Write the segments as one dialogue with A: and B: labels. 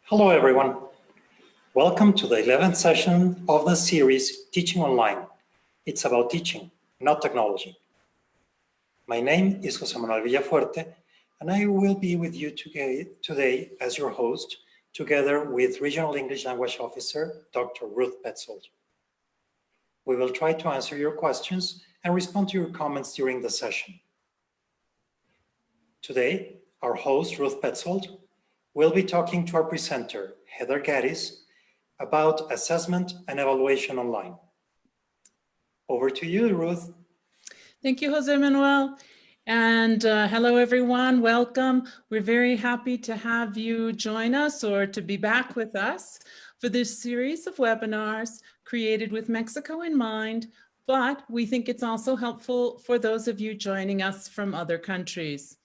A: Hello everyone. Welcome to the 11th session of the series Teaching Online. It's about teaching, not technology. My name is José Manuel Villafuerte, and I will be with you today as your host, together with Regional English Language Officer, Dr. Ruth Petzold. We will try to answer your questions and respond to your comments during the session. Today, our host, Ruth Petzold, will be talking to our presenter, Heather Gaddis, about assessment and evaluation online. Over to you, Ruth.
B: Thank you, Jose Manuel. And hello, everyone. Welcome. We're very happy to have you join us or to be back with us for this series of webinars created with Mexico in mind, but we think it's also helpful for those of you joining us from other countries.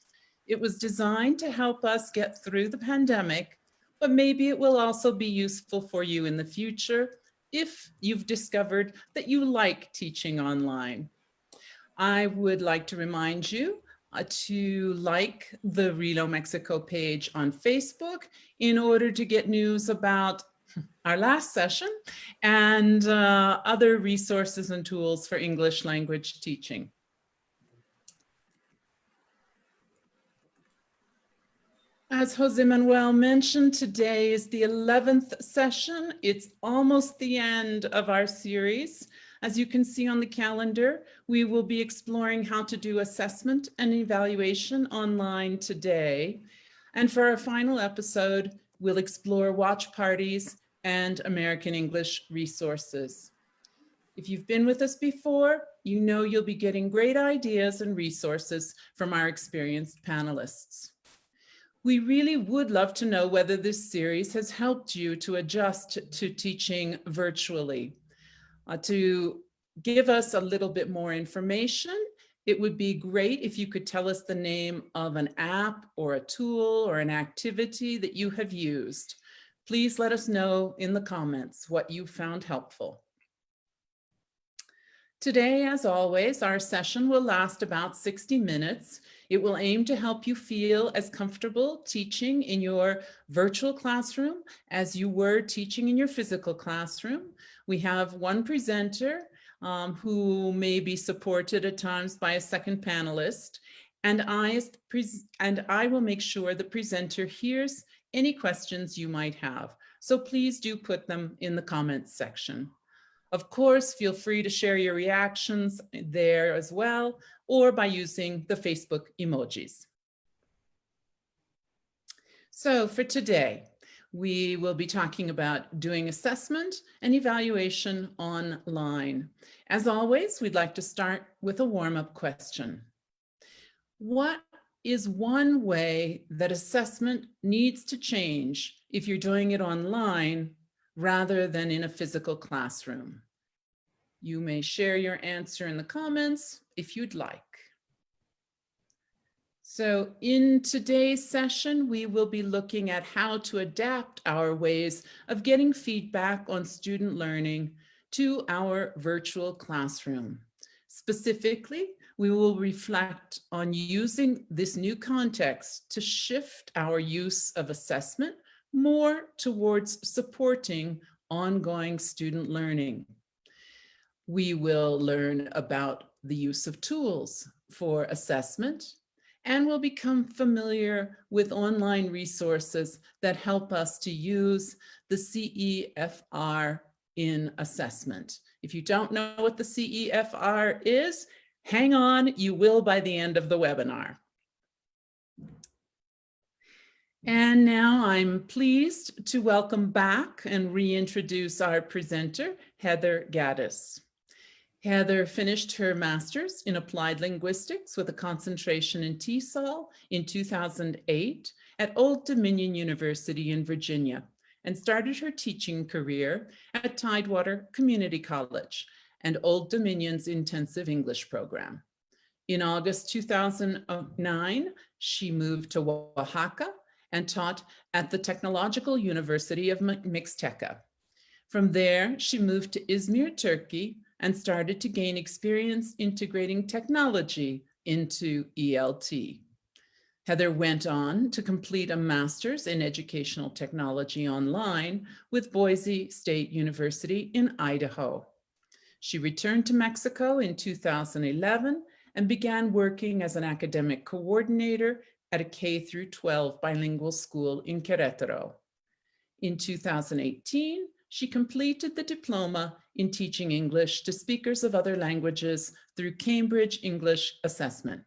B: It was designed to help us get through the pandemic, but maybe it will also be useful for you in the future if you've discovered that you like teaching online. I would like to remind you to like the Relo Mexico page on Facebook in order to get news about our last session and other resources and tools for English language teaching. As Jose Manuel mentioned, today is the 11th session. It's almost the end of our series. As you can see on the calendar, we will be exploring how to do assessment and evaluation online today. And for our final episode, we'll explore watch parties and American English resources. If you've been with us before, you know you'll be getting great ideas and resources from our experienced panelists. We really would love to know whether this series has helped you to adjust to teaching virtually. To give us a little bit more information, it would be great if you could tell us the name of an app or a tool or an activity that you have used. Please let us know in the comments what you found helpful. Today, as always, our session will last about 60 minutes. It will aim to help you feel as comfortable teaching in your virtual classroom as you were teaching in your physical classroom. We have one presenter who may be supported at times by a second panelist, and I will make sure the presenter hears any questions you might have. So please do put them in the comments section. Of course, feel free to share your reactions there as well, or by using the Facebook emojis. So for today, we will be talking about doing assessment and evaluation online. As always, we'd like to start with a warm-up question. What is one way that assessment needs to change if you're doing it online rather than in a physical classroom? You may share your answer in the comments if you'd like. So in today's session, we will be looking at how to adapt our ways of getting feedback on student learning to our virtual classroom. Specifically, we will reflect on using this new context to shift our use of assessment more towards supporting ongoing student learning. We will learn about the use of tools for assessment, and we'll become familiar with online resources that help us to use the CEFR in assessment. If you don't know what the CEFR is, hang on, you will by the end of the webinar. And now I'm pleased to welcome back and reintroduce our presenter, Heather Gaddis. Heather finished her master's in applied linguistics with a concentration in TESOL in 2008 at Old Dominion University in Virginia and started her teaching career at Tidewater Community College and Old Dominion's intensive English program. In August 2009, she moved to Oaxaca and taught at the Technological University of Mixteca. From there, she moved to Izmir, Turkey, and started to gain experience integrating technology into ELT. Heather went on to complete a master's in educational technology online with Boise State University in Idaho. She returned to Mexico in 2011 and began working as an academic coordinator at a K-12 bilingual school in Querétaro. In 2018, she completed the diploma in teaching English to speakers of other languages through Cambridge English Assessment.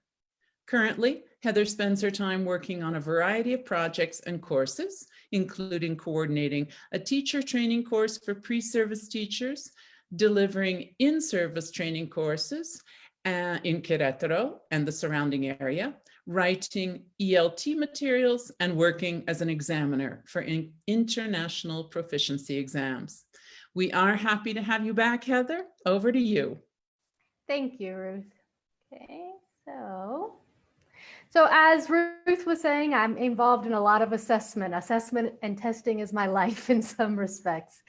B: Currently, Heather spends her time working on a variety of projects and courses, including coordinating a teacher training course for pre-service teachers, delivering in-service training courses in Querétaro and the surrounding area, writing ELT materials, and working as an examiner for international proficiency exams. We are happy to have you back, Heather. Over to you.
C: Thank you, Ruth. Okay, so as Ruth was saying, I'm involved in a lot of assessment. Assessment and testing is my life in some respects.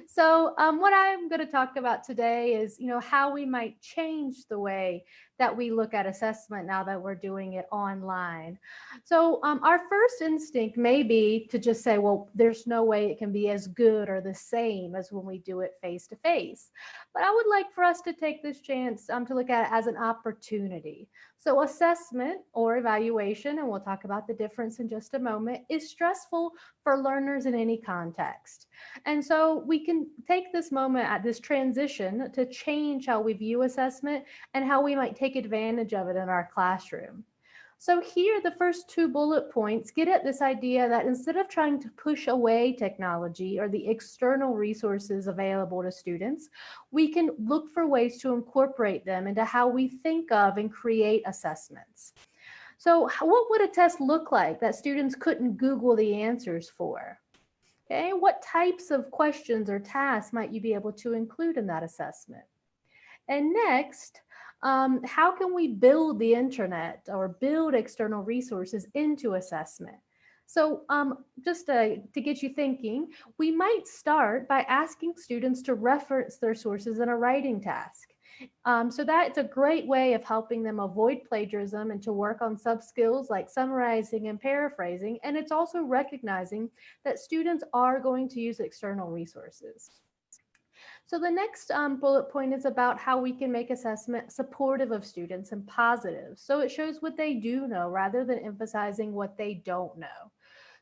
C: So what I'm going to talk about today is, how we might change the way that we look at assessment now that we're doing it online. So our first instinct may be to just say, well, there's no way it can be as good or the same as when we do it face to face. But I would like for us to take this chance to look at it as an opportunity. So assessment or evaluation, and we'll talk about the difference in just a moment, is stressful for learners in any context. And so we can take this moment at this transition to change how we view assessment and how we might take advantage of it in our classroom. So here, the first two bullet points get at this idea that instead of trying to push away technology or the external resources available to students, we can look for ways to incorporate them into how we think of and create assessments. So what would a test look like that students couldn't Google the answers for? Okay, what types of questions or tasks might you be able to include in that assessment? And next, how can we build the internet or build external resources into assessment? So just to get you thinking, we might start by asking students to reference their sources in a writing task. So that's a great way of helping them avoid plagiarism and to work on subskills like summarizing and paraphrasing. And it's also recognizing that students are going to use external resources. So the next bullet point is about how we can make assessment supportive of students and positive. So it shows what they do know rather than emphasizing what they don't know.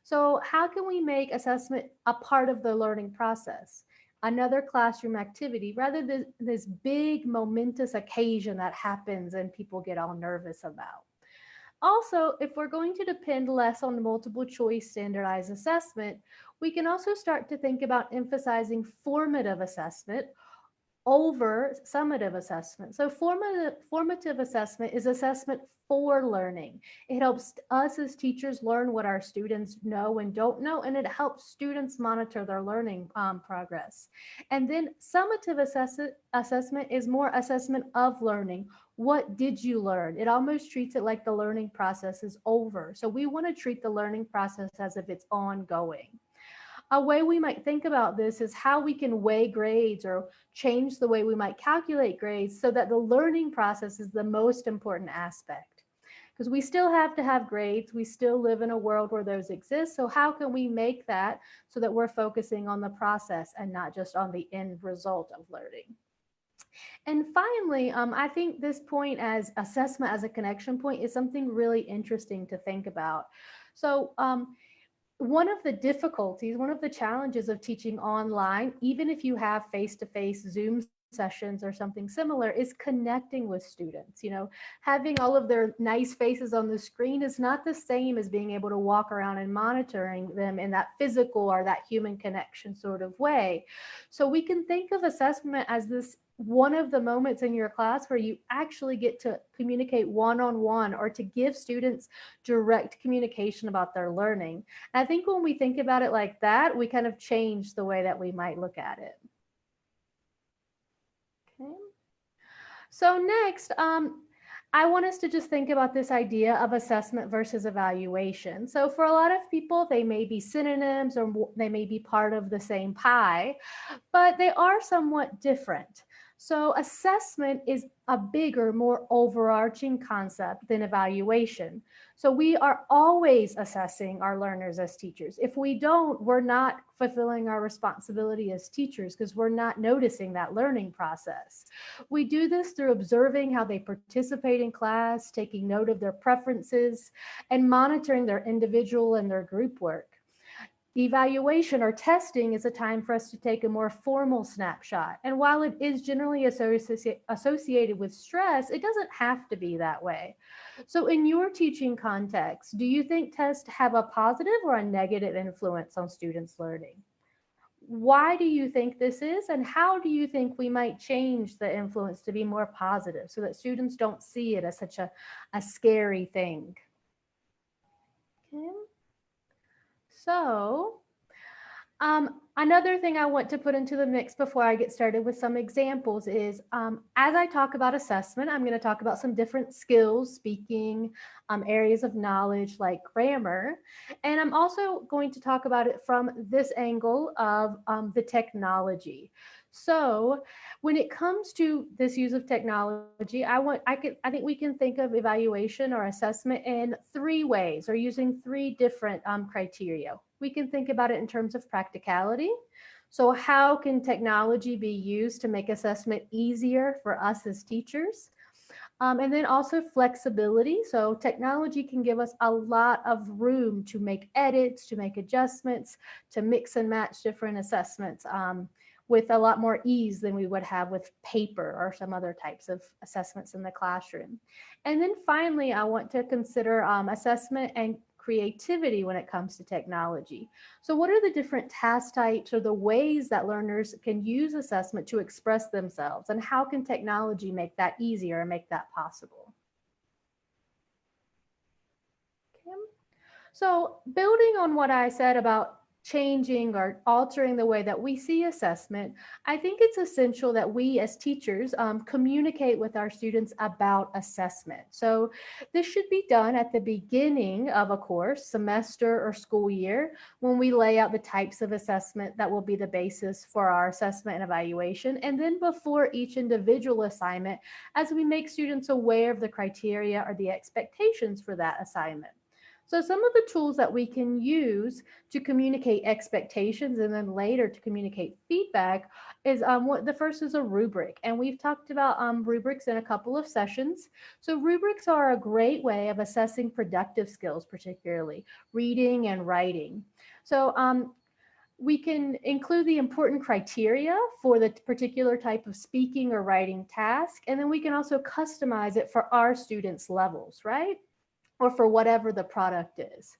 C: So how can we make assessment a part of the learning process? Another classroom activity rather than this big momentous occasion that happens and people get all nervous about. Also, if we're going to depend less on multiple choice standardized assessment, we can also start to think about emphasizing formative assessment over summative assessment. So formative assessment is assessment for learning. It helps us as teachers learn what our students know and don't know, and it helps students monitor their learning progress. And then summative assessment is more assessment of learning. What did you learn? It almost treats it like the learning process is over. So we want to treat the learning process as if it's ongoing. A way we might think about this is how we can weigh grades or change the way we might calculate grades so that the learning process is the most important aspect. Because we still have to have grades, we still live in a world where those exist. So how can we make that so that we're focusing on the process and not just on the end result of learning? And finally, I think this point as assessment as a connection point is something really interesting to think about. So one of the difficulties, one of the challenges of teaching online, even if you have face-to-face Zoom sessions or something similar, is connecting with students. Having all of their nice faces on the screen is not the same as being able to walk around and monitoring them in that physical or that human connection sort of way. So we can think of assessment as this one of the moments in your class where you actually get to communicate one-on-one or to give students direct communication about their learning. And I think when we think about it like that, we kind of change the way that we might look at it. Okay. So next, I want us to just think about this idea of assessment versus evaluation. So for a lot of people, they may be synonyms or they may be part of the same pie, but they are somewhat different. So assessment is a bigger, more overarching concept than evaluation. So we are always assessing our learners as teachers. If we don't, we're not fulfilling our responsibility as teachers because we're not noticing that learning process. We do this through observing how they participate in class, taking note of their preferences, and monitoring their individual and their group work. Evaluation or testing is a time for us to take a more formal snapshot. And while it is generally associated with stress, it doesn't have to be that way. So in your teaching context, do you think tests have a positive or a negative influence on students' learning? Why do you think this is, and how do you think we might change the influence to be more positive so that students don't see it as such a scary thing? Okay. So another thing I want to put into the mix before I get started with some examples is, as I talk about assessment, I'm going to talk about some different skills, speaking, areas of knowledge like grammar. And I'm also going to talk about it from this angle of the technology. So when it comes to this use of technology, I think we can think of evaluation or assessment in three ways, or using three different criteria. We can think about it in terms of practicality. So how can technology be used to make assessment easier for us as teachers? And then also flexibility. So technology can give us a lot of room to make edits, to make adjustments, to mix and match different assessments with a lot more ease than we would have with paper or some other types of assessments in the classroom. And then finally, I want to consider assessment and creativity when it comes to technology. So what are the different task types or the ways that learners can use assessment to express themselves, and how can technology make that easier and make that possible? Okay. So building on what I said about changing or altering the way that we see assessment, I think it's essential that we as teachers communicate with our students about assessment. So this should be done at the beginning of a course, semester, or school year, when we lay out the types of assessment that will be the basis for our assessment and evaluation, and then before each individual assignment, as we make students aware of the criteria or the expectations for that assignment. So some of the tools that we can use to communicate expectations and then later to communicate feedback is the first is a rubric. And we've talked about rubrics in a couple of sessions. So rubrics are a great way of assessing productive skills, particularly reading and writing. So we can include the important criteria for the particular type of speaking or writing task. And then we can also customize it for our students' levels, right? Or for whatever the product is.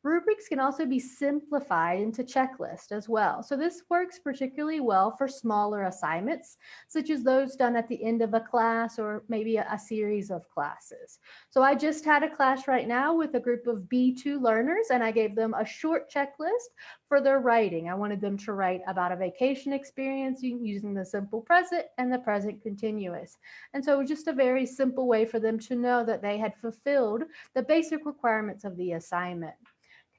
C: Rubrics can also be simplified into checklists as well. So this works particularly well for smaller assignments, such as those done at the end of a class or maybe a series of classes. So I just had a class right now with a group of B2 learners, and I gave them a short checklist for their writing. I wanted them to write about a vacation experience using the simple present and the present continuous. And so it was just a very simple way for them to know that they had fulfilled the basic requirements of the assignment.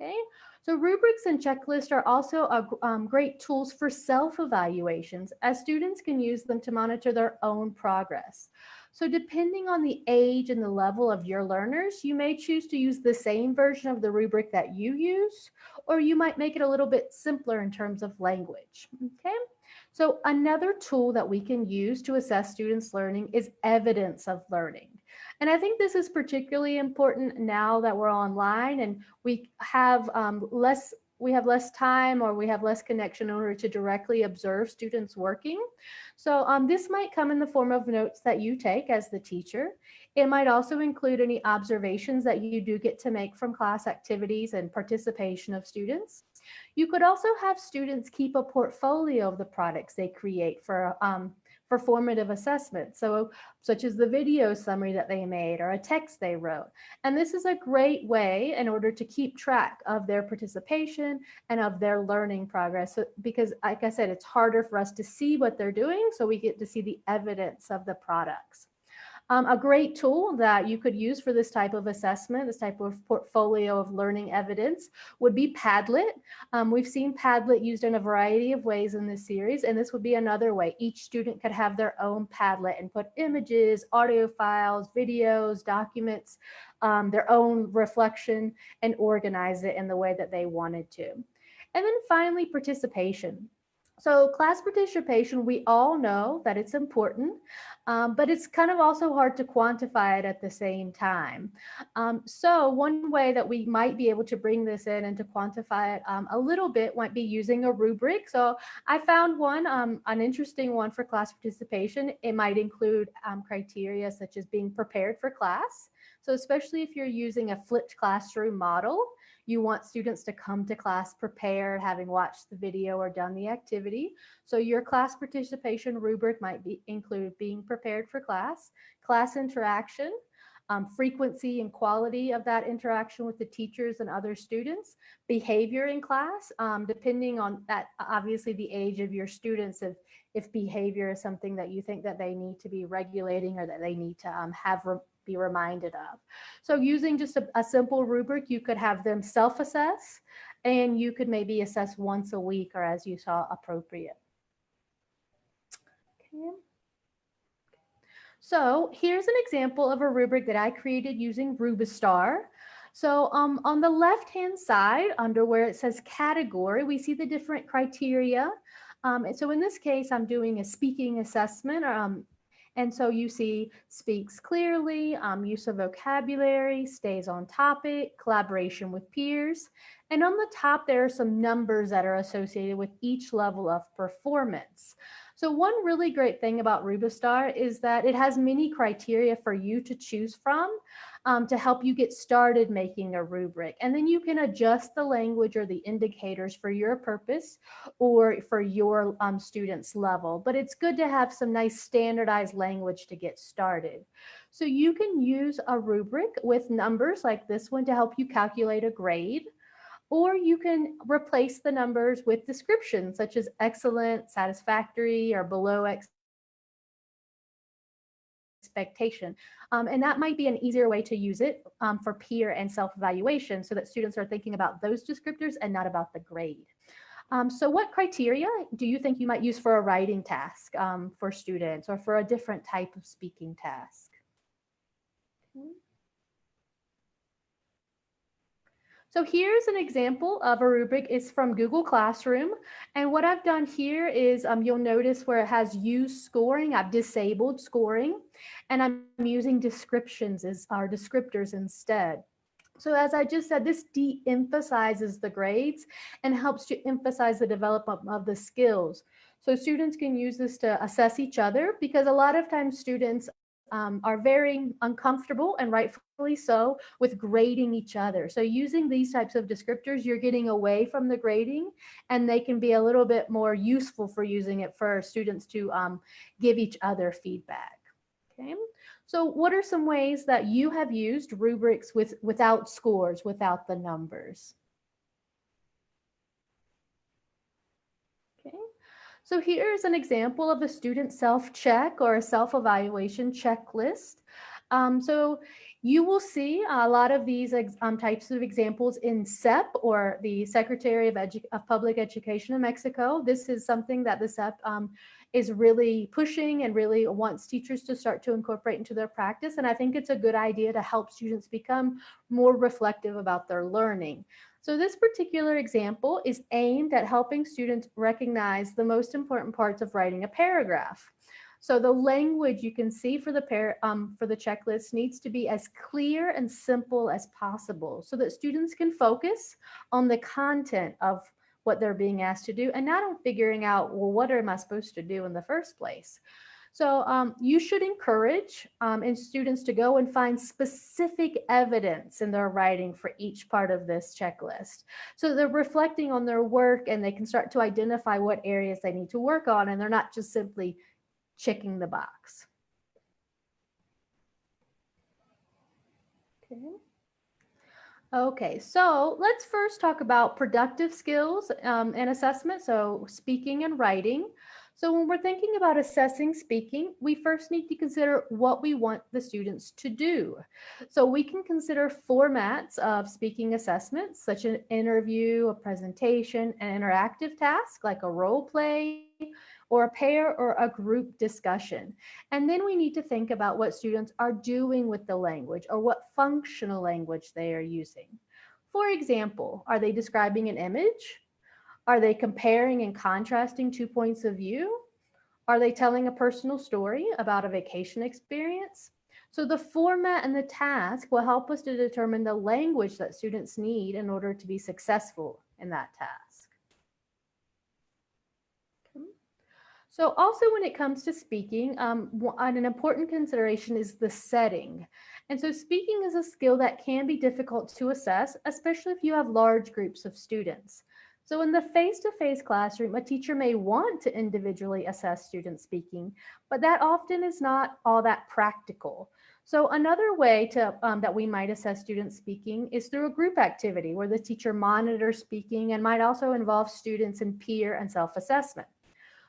C: Okay, so rubrics and checklists are also great tools for self-evaluations, as students can use them to monitor their own progress. So depending on the age and the level of your learners, you may choose to use the same version of the rubric that you use, or you might make it a little bit simpler in terms of language. Okay, so another tool that we can use to assess students' learning is evidence of learning. And I think this is particularly important now that we're online and we have less time, or we have less connection in order to directly observe students working. So this might come in the form of notes that you take as the teacher. It might also include any observations that you do get to make from class activities and participation of students. You could also have students keep a portfolio of the products they create for formative assessment, so such as the video summary that they made or a text they wrote. And this is a great way in order to keep track of their participation and of their learning progress, because like I said, it's harder for us to see what they're doing, so we get to see the evidence of the products. A great tool that you could use for this type of assessment, this type of portfolio of learning evidence, would be Padlet. We've seen Padlet used in a variety of ways in this series, and this would be another way. Each student could have their own Padlet and put images, audio files, videos, documents, their own reflection, and organize it in the way that they wanted to. And then finally, participation. So class participation, we all know that it's important, but it's kind of also hard to quantify it at the same time. So one way that we might be able to bring this in and to quantify it a little bit might be using a rubric. So I found one, an interesting one for class participation. It might include criteria such as being prepared for class. So especially if you're using a flipped classroom model, you want students to come to class prepared, having watched the video or done the activity. So your class participation rubric might include being prepared for class interaction, frequency and quality of that interaction with the teachers and other students, behavior in class, depending on that, obviously the age of your students, if behavior is something that you think that they need to be regulating or that they need to be reminded of. So using just a simple rubric, you could have them self-assess, and you could maybe assess once a week or as you saw appropriate. Okay. So here's an example of a rubric that I created using Rubistar. So on the left-hand side, under where it says category, we see the different criteria. And so in this case, I'm doing a speaking assessment. And so you see speaks clearly, use of vocabulary, stays on topic, collaboration with peers. And on the top, there are some numbers that are associated with each level of performance. So one really great thing about Rubistar is that it has many criteria for you to choose from to help you get started making a rubric. And then you can adjust the language or the indicators for your purpose or for your students' level. But it's good to have some nice standardized language to get started. So you can use a rubric with numbers like this one to help you calculate a grade. Or you can replace the numbers with descriptions such as excellent, satisfactory, or below expectation. And that might be an easier way to use it for peer and self-evaluation so that students are thinking about those descriptors and not about the grade. So what criteria do you think you might use for a writing task for students or for a different type of speaking task? Okay. So here's an example of a rubric. It's from Google Classroom. And what I've done here is you'll notice where it has use scoring, I've disabled scoring, and I'm using descriptions as our descriptors instead. So as I just said, this de-emphasizes the grades and helps to emphasize the development of the skills. So students can use this to assess each other because a lot of times students are very uncomfortable, and rightfully so, with grading each other. So using these types of descriptors, you're getting away from the grading, and they can be a little bit more useful for using it for students to give each other feedback. Okay. So what are some ways that you have used rubrics without scores, without the numbers? Okay. So here's an example of a student self-check or a self-evaluation checklist. So you will see a lot of these types of examples in CEP, or the Secretary of Public Education in Mexico. This is something that the CEP is really pushing and really wants teachers to start to incorporate into their practice. And I think it's a good idea to help students become more reflective about their learning. So this particular example is aimed at helping students recognize the most important parts of writing a paragraph. So the language you can see for the checklist needs to be as clear and simple as possible so that students can focus on the content of what they're being asked to do and not on figuring out, well, what am I supposed to do in the first place? So you should encourage students to go and find specific evidence in their writing for each part of this checklist. So they're reflecting on their work and they can start to identify what areas they need to work on, and they're not just simply checking the box. Okay, so let's first talk about productive skills and assessment, so speaking and writing. So when we're thinking about assessing speaking, we first need to consider what we want the students to do. So we can consider formats of speaking assessments, such as an interview, a presentation, an interactive task like a role play, or a pair or a group discussion. And then we need to think about what students are doing with the language or what functional language they are using. For example, are they describing an image? Are they comparing and contrasting 2 points of view? Are they telling a personal story about a vacation experience? So the format and the task will help us to determine the language that students need in order to be successful in that task. So also when it comes to speaking, an important consideration is the setting. And so speaking is a skill that can be difficult to assess, especially if you have large groups of students. So in the face-to-face classroom, a teacher may want to individually assess student speaking, but that often is not all that practical. So another way that we might assess student speaking is through a group activity where the teacher monitors speaking and might also involve students in peer and self-assessment.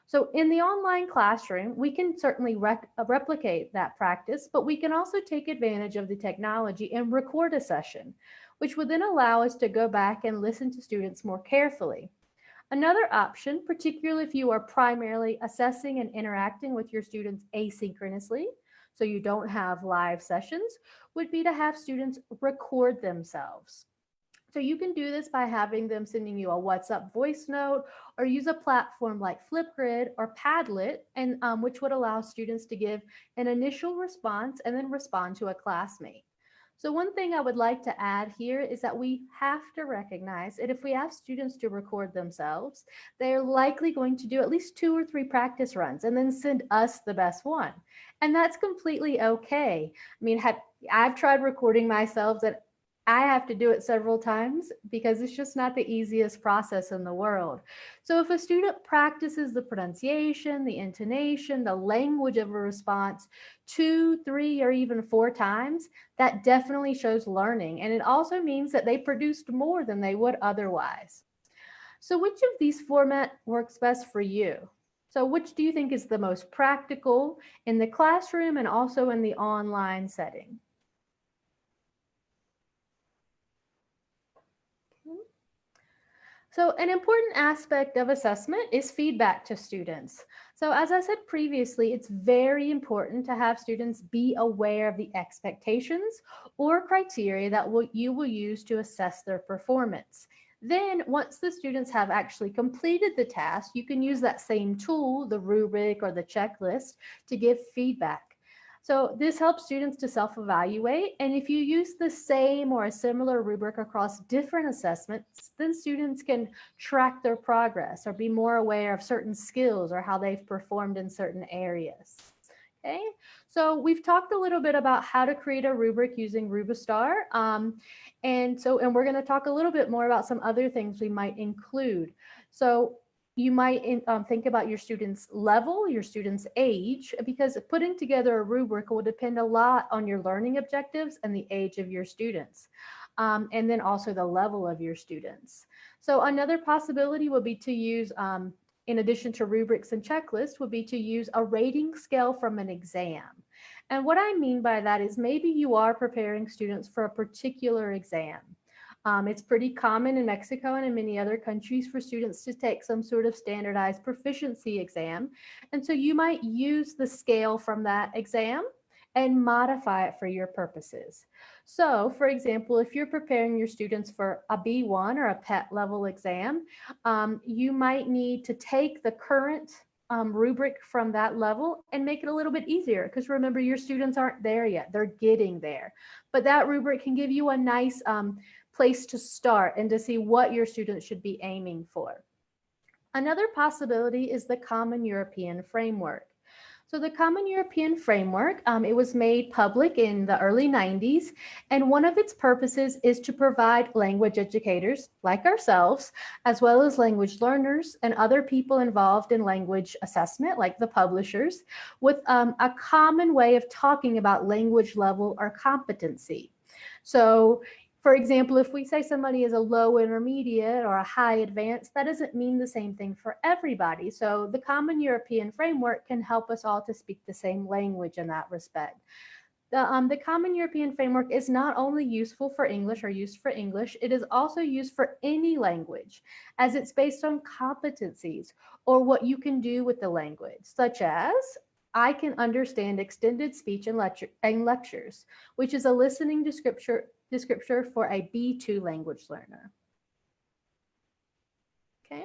C: So in the online classroom, we can certainly replicate that practice, but we can also take advantage of the technology and record a session, which would then allow us to go back and listen to students more carefully. Another option, particularly if you are primarily assessing and interacting with your students asynchronously, so you don't have live sessions, would be to have students record themselves. So you can do this by having them sending you a WhatsApp voice note or use a platform like Flipgrid or Padlet, and which would allow students to give an initial response and then respond to a classmate. So one thing I would like to add here is that we have to recognize that if we ask students to record themselves, they're likely going to do at least 2 or 3 practice runs and then send us the best one. And that's completely okay. I mean, I've tried recording myself, and I have to do it several times because it's just not the easiest process in the world. So if a student practices the pronunciation, the intonation, the language of a response 2, 3, or even 4 times, that definitely shows learning. And it also means that they produced more than they would otherwise. So which of these formats works best for you? So which do you think is the most practical in the classroom and also in the online setting? So an important aspect of assessment is feedback to students. So as I said previously, it's very important to have students be aware of the expectations or criteria that you will use to assess their performance. Then once the students have actually completed the task, you can use that same tool, the rubric or the checklist, to give feedback. So this helps students to self-evaluate, and if you use the same or a similar rubric across different assessments, then students can track their progress or be more aware of certain skills or how they've performed in certain areas. Okay, so we've talked a little bit about how to create a rubric using Rubistar, and we're going to talk a little bit more about some other things we might include. So you might think about your students' level, your students' age, because putting together a rubric will depend a lot on your learning objectives and the age of your students, and then also the level of your students. So another possibility would be to use, in addition to rubrics and checklists, would be to use a rating scale from an exam. And what I mean by that is maybe you are preparing students for a particular exam. It's pretty common in Mexico and in many other countries for students to take some sort of standardized proficiency exam. And so you might use the scale from that exam and modify it for your purposes. So for example, if you're preparing your students for a B1 or a PET level exam, you might need to take the current rubric from that level and make it a little bit easier, because remember, your students aren't there yet, they're getting there. But that rubric can give you a nice place to start and to see what your students should be aiming for. Another possibility is the Common European Framework. So the Common European Framework, it was made public in the early 90s, and one of its purposes is to provide language educators like ourselves, as well as language learners and other people involved in language assessment, like the publishers, with a common way of talking about language level or competency. So For example, if we say somebody is a low intermediate or a high advanced, that doesn't mean the same thing for everybody. So the Common European Framework can help us all to speak the same language in that respect. The Common European Framework is not only useful for English or used for English, it is also used for any language, as it's based on competencies or what you can do with the language, such as I can understand extended speech and lectures, which is a listening descriptor for a B2 language learner. Okay.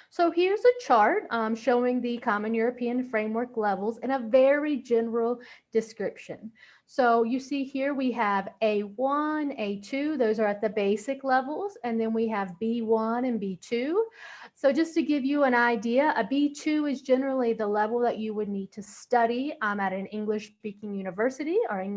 C: So here's a chart showing the Common European Framework levels in a very general description. So you see here we have A1, A2, those are at the basic levels, and then we have B1 and B2. So just to give you an idea, a B2 is generally the level that you would need to study at an English-speaking university or in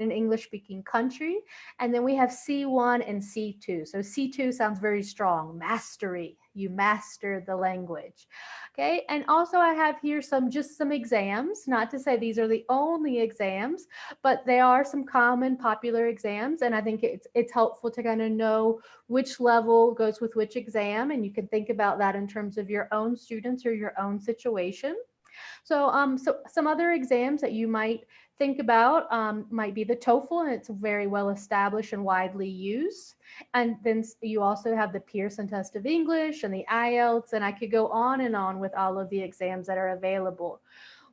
C: an English-speaking country. And then we have C1 and C2. So C2 sounds very strong, mastery. You master the language. Okay, and also I have here just some exams, not to say these are the only exams, but they are some common popular exams, and I think it's helpful to kind of know which level goes with which exam, and you can think about that in terms of your own students or your own situation. So some other exams that you might think about might be the TOEFL, and it's very well established and widely used. And then you also have the Pearson Test of English and the IELTS, and I could go on and on with all of the exams that are available.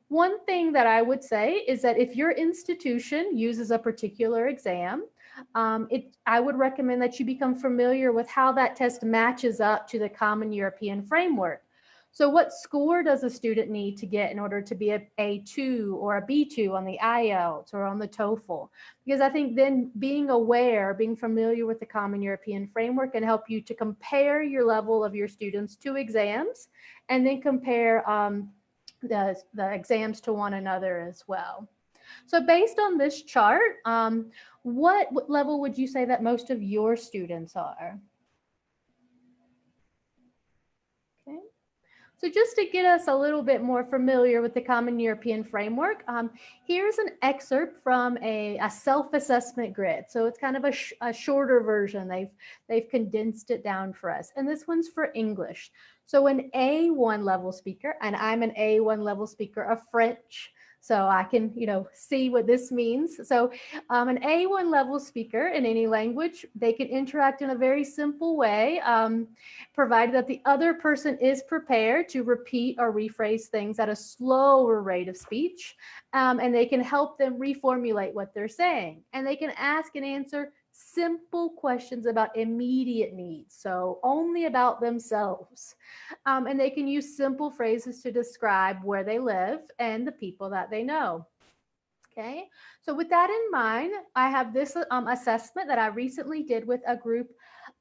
C: One thing that I would say is that if your institution uses a particular exam, I would recommend that you become familiar with how that test matches up to the Common European Framework. So what score does a student need to get in order to be a A2 or a B2 on the IELTS or on the TOEFL? Because I think then being familiar with the Common European Framework can help you to compare your level of your students to exams and then compare the exams to one another as well. So based on this chart, what level would you say that most of your students are? Okay. So just to get us a little bit more familiar with the Common European Framework, here's an excerpt from a self-assessment grid. So it's kind of a shorter version. They've condensed it down for us. And this one's for English. So an A1 level speaker, and I'm an A1 level speaker of French, so I can, see what this means. So an A1 level speaker in any language, they can interact in a very simple way, provided that the other person is prepared to repeat or rephrase things at a slower rate of speech, and they can help them reformulate what they're saying. And they can ask and answer simple questions about immediate needs, so only about themselves. And they can use simple phrases to describe where they live and the people that they know. Okay, so with that in mind, I have this assessment that I recently did with a group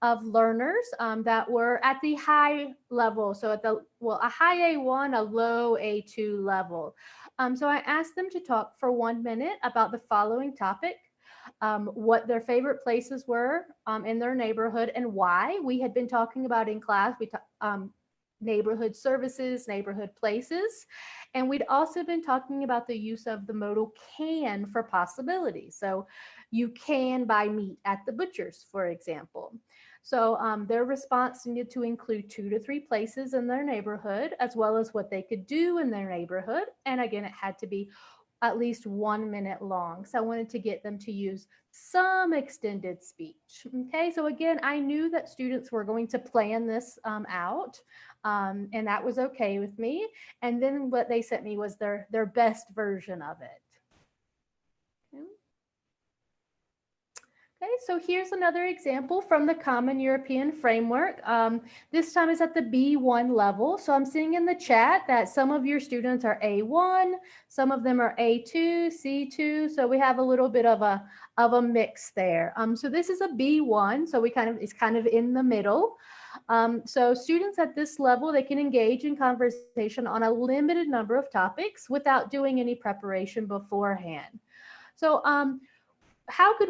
C: of learners that were at the high level. So at a high A1, a low A2 level. So I asked them to talk for 1 minute about the following topic. What their favorite places were in their neighborhood and why. We had been talking about in class, neighborhood services, neighborhood places. And we'd also been talking about the use of the modal can for possibilities. So you can buy meat at the butcher's, for example. So their response needed to include 2 to 3 places in their neighborhood, as well as what they could do in their neighborhood. And again, it had to be at least 1 minute long. So I wanted to get them to use some extended speech. Okay, so again, I knew that students were going to plan this out, and that was okay with me. And then what they sent me was their best version of it. Okay, so here's another example from the Common European Framework. This time is at the B1 level. So I'm seeing in the chat that some of your students are A1, some of them are A2, C2. So we have a little bit of a mix there. So this is a B1, so it's kind of in the middle. So students at this level, they can engage in conversation on a limited number of topics without doing any preparation beforehand. So how could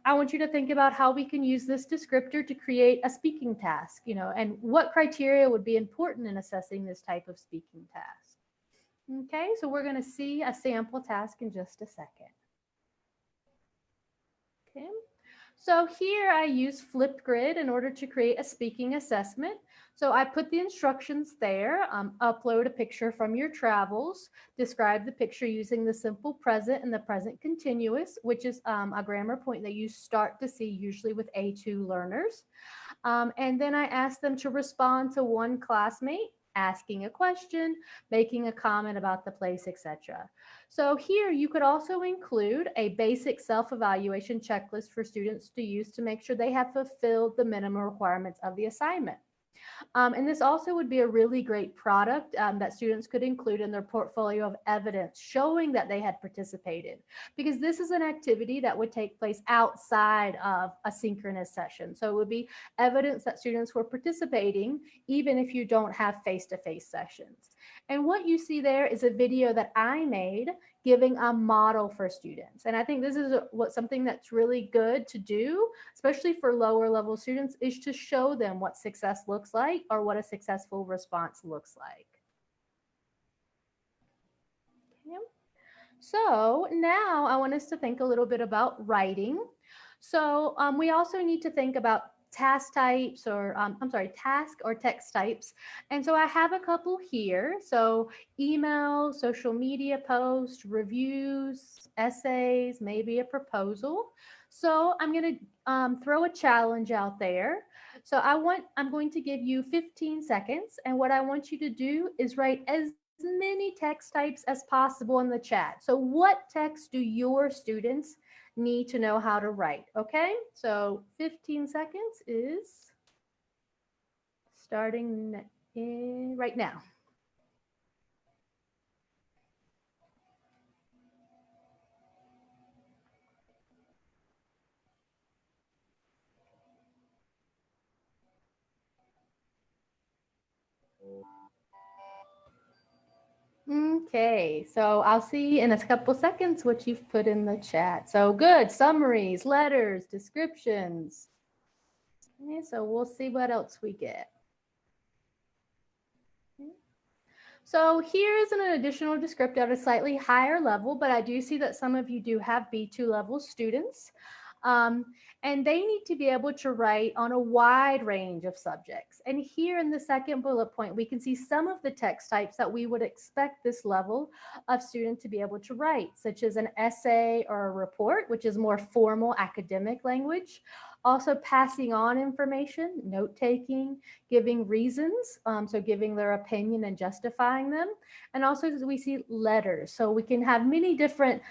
C: I want you to think about how we can use this descriptor to create a speaking task, and what criteria would be important in assessing this type of speaking task. Okay, so we're going to see a sample task in just a second. Okay, So here I use Flipgrid in order to create a speaking assessment. So I put the instructions there, upload a picture from your travels, describe the picture using the simple present and the present continuous, which is a grammar point that you start to see usually with A2 learners. And then I ask them to respond to one classmate, asking a question, making a comment about the place, etc. So here you could also include a basic self-evaluation checklist for students to use to make sure they have fulfilled the minimum requirements of the assignment. And this also would be a really great product that students could include in their portfolio of evidence showing that they had participated, because this is an activity that would take place outside of a synchronous session. So it would be evidence that students were participating even if you don't have face-to-face sessions. And what you see there is a video that I made giving a model for students. And I think this is something that's really good to do, especially for lower level students, is to show them what success looks like or what a successful response looks like. Okay. So now I want us to think a little bit about writing. So we also need to think about task types or task or text types. And so I have a couple here. So email, social media posts, reviews, essays, maybe a proposal. So I'm going to throw a challenge out there. So I'm going to give you 15 seconds. And what I want you to do is write as many text types as possible in the chat. So what text do your students need to know how to write? Okay, so 15 seconds is starting right now. Okay, so I'll see in a couple seconds what you've put in the chat. So good, summaries, letters, descriptions. Okay, so we'll see what else we get. Okay. So here's an additional descriptor at a slightly higher level, but I do see that some of you do have B2 level students. And they need to be able to write on a wide range of subjects. And here in the second bullet point, we can see some of the text types that we would expect this level of student to be able to write, such as an essay or a report, which is more formal academic language. Also passing on information, note-taking, giving reasons, so giving their opinion and justifying them. And also we see letters. So we can have many different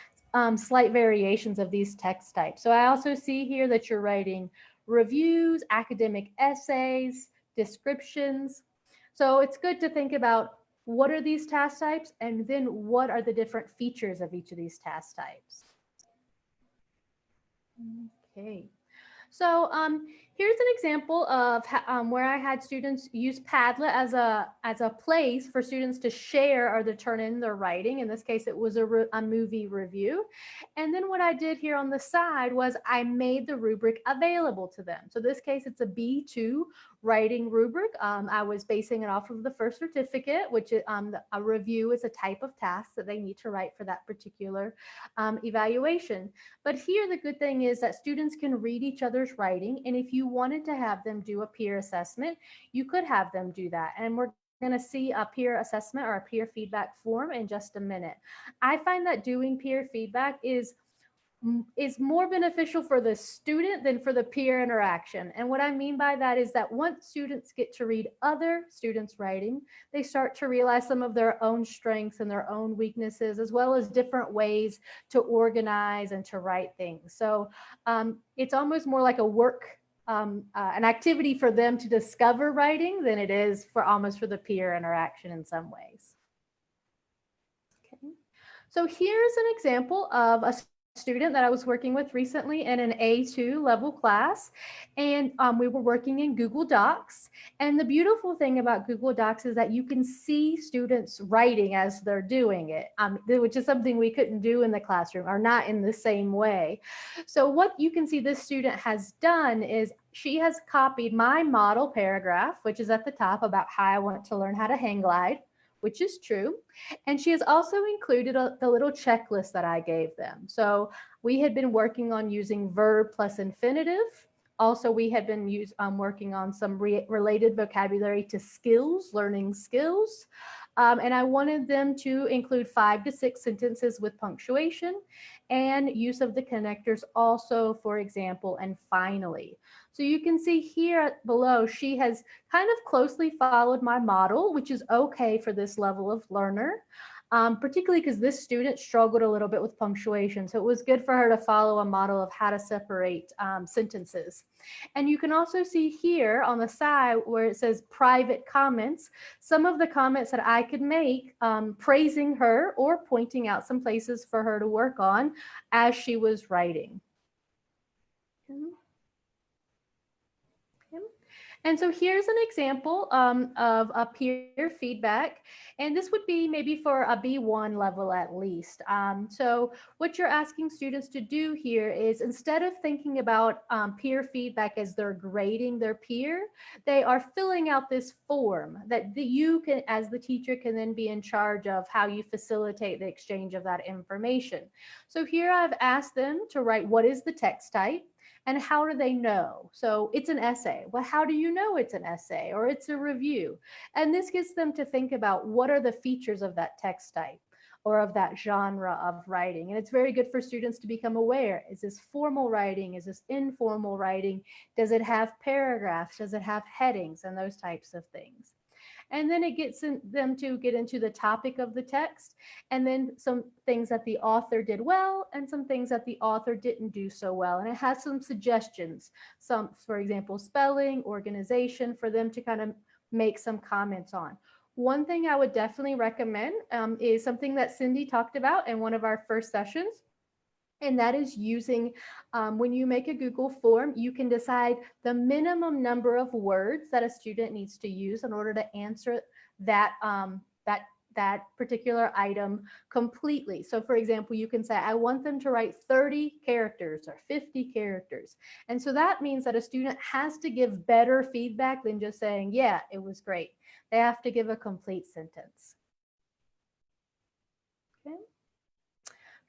C: slight variations of these text types. So I also see here that you're writing reviews, academic essays, descriptions. So it's good to think about what are these task types and then what are the different features of each of these task types. Okay. So here's an example of where I had students use Padlet as a place for students to share or to turn in their writing. In this case, it was a movie review. And then what I did here on the side was I made the rubric available to them. So in this case, it's a B2 writing rubric. I was basing it off of the first certificate, which is, a review is a type of task that they need to write for that particular evaluation. But here the good thing is that students can read each other's writing, and if you wanted to have them do a peer assessment, you could have them do that. And we're going to see a peer assessment or a peer feedback form in just a minute. I find that doing peer feedback is more beneficial for the student than for the peer interaction. And what I mean by that is that once students get to read other students' writing, they start to realize some of their own strengths and their own weaknesses, as well as different ways to organize and to write things. So it's almost more like a work, an activity for them to discover writing than it is for the peer interaction in some ways. Okay. So here's an example of a student that I was working with recently in an A2 level class, and we were working in Google Docs. And the beautiful thing about Google Docs is that you can see students writing as they're doing it, which is something we couldn't do in the classroom, or not in the same way. So what you can see this student has done is she has copied my model paragraph, which is at the top about how I want to learn how to hang glide, which is true. And she has also included the little checklist that I gave them. So we had been working on using verb plus infinitive. Also, we had been working on some related vocabulary to skills, learning skills. And I wanted them to include 5 to 6 sentences with punctuation and use of the connectors also, for example, and finally. So you can see here below, she has kind of closely followed my model, which is okay for this level of learner. Particularly because this student struggled a little bit with punctuation. So it was good for her to follow a model of how to separate sentences. And you can also see here on the side where it says private comments, some of the comments that I could make praising her or pointing out some places for her to work on as she was writing. And so here's an example of a peer feedback, and this would be maybe for a B1 level at least. So what you're asking students to do here is, instead of thinking about peer feedback as they're grading their peer, they are filling out this form that you can, as the teacher, can then be in charge of how you facilitate the exchange of that information. So here I've asked them to write, what is the text type? And how do they know? So it's an essay. Well, how do you know it's an essay or it's a review? And this gets them to think about what are the features of that text type or of that genre of writing. And it's very good for students to become aware. Is this formal writing? Is this informal writing? Does it have paragraphs? Does it have headings and those types of things? And then it gets them to get into the topic of the text, and then some things that the author did well and some things that the author didn't do so well. And it has some suggestions, some, for example, spelling, organization, for them to kind of make some comments on. One thing I would definitely recommend is something that Cindy talked about in one of our first sessions. And that is using, when you make a Google form, you can decide the minimum number of words that a student needs to use in order to answer that, that particular item completely. So for example, you can say, I want them to write 30 characters or 50 characters. And so that means that a student has to give better feedback than just saying, yeah, it was great. They have to give a complete sentence. Okay.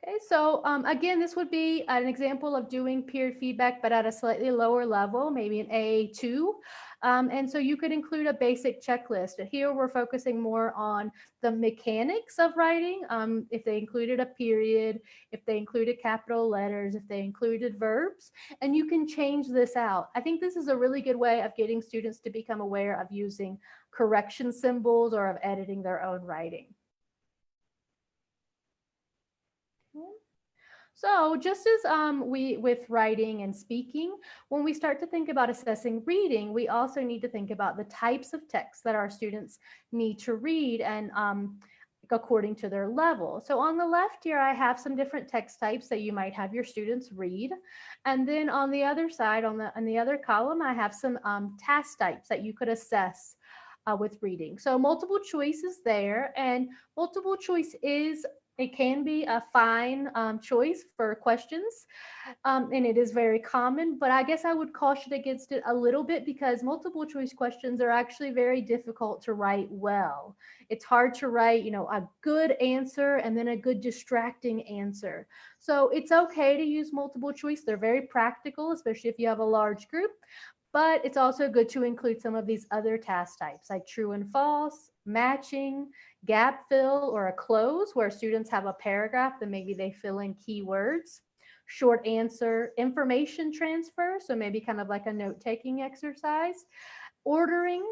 C: Okay, so again, this would be an example of doing peer feedback, but at a slightly lower level, maybe an A2. And so you could include a basic checklist. Here we're focusing more on the mechanics of writing. If they included a period, if they included capital letters, if they included verbs, and you can change this out. I think this is a really good way of getting students to become aware of using correction symbols or of editing their own writing. So just as with writing and speaking, when we start to think about assessing reading, we also need to think about the types of text that our students need to read and according to their level. So on the left here, I have some different text types that you might have your students read. And then on the other side, on the other column, I have some task types that you could assess with reading. So multiple choice is there, and multiple choice it can be a fine choice for questions, and it is very common, but I guess I would caution against it a little bit because multiple choice questions are actually very difficult to write well. It's hard to write, a good answer and then a good distracting answer. So it's okay to use multiple choice. They're very practical, especially if you have a large group, but it's also good to include some of these other task types like true and false, matching, gap fill, or a close where students have a paragraph and maybe they fill in keywords, short answer, information transfer, so maybe kind of like a note-taking exercise, ordering,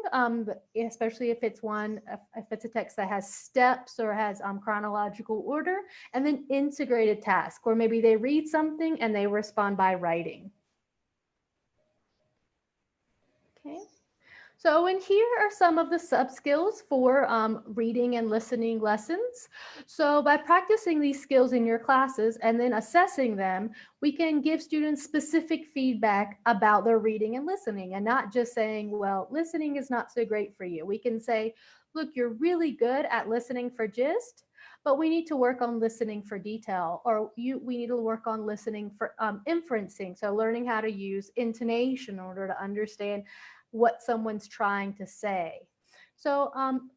C: especially if it's a text that has steps or has chronological order, and then integrated task where maybe they read something and they respond by writing. Okay. So, and here are some of the sub-skills for reading and listening lessons. So by practicing these skills in your classes and then assessing them, we can give students specific feedback about their reading and listening, and not just saying, well, listening is not so great for you. We can say, look, you're really good at listening for gist, but we need to work on listening for detail, or we need to work on listening for inferencing. So learning how to use intonation in order to understand what someone's trying to say. So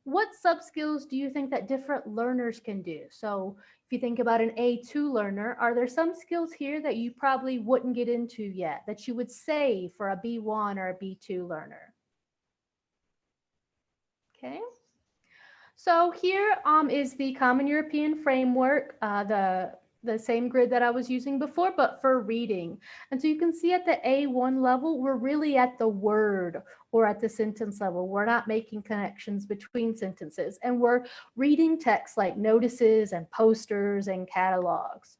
C: what subskills do you think that different learners can do? So if you think about an A2 learner, are there some skills here that you probably wouldn't get into yet that you would save for a B1 or a B2 learner? Okay. So here is the Common European Framework, the same grid that I was using before, but for reading. And so you can see at the A1 level, we're really at the word or at the sentence level. We're not making connections between sentences, and we're reading text like notices and posters and catalogs.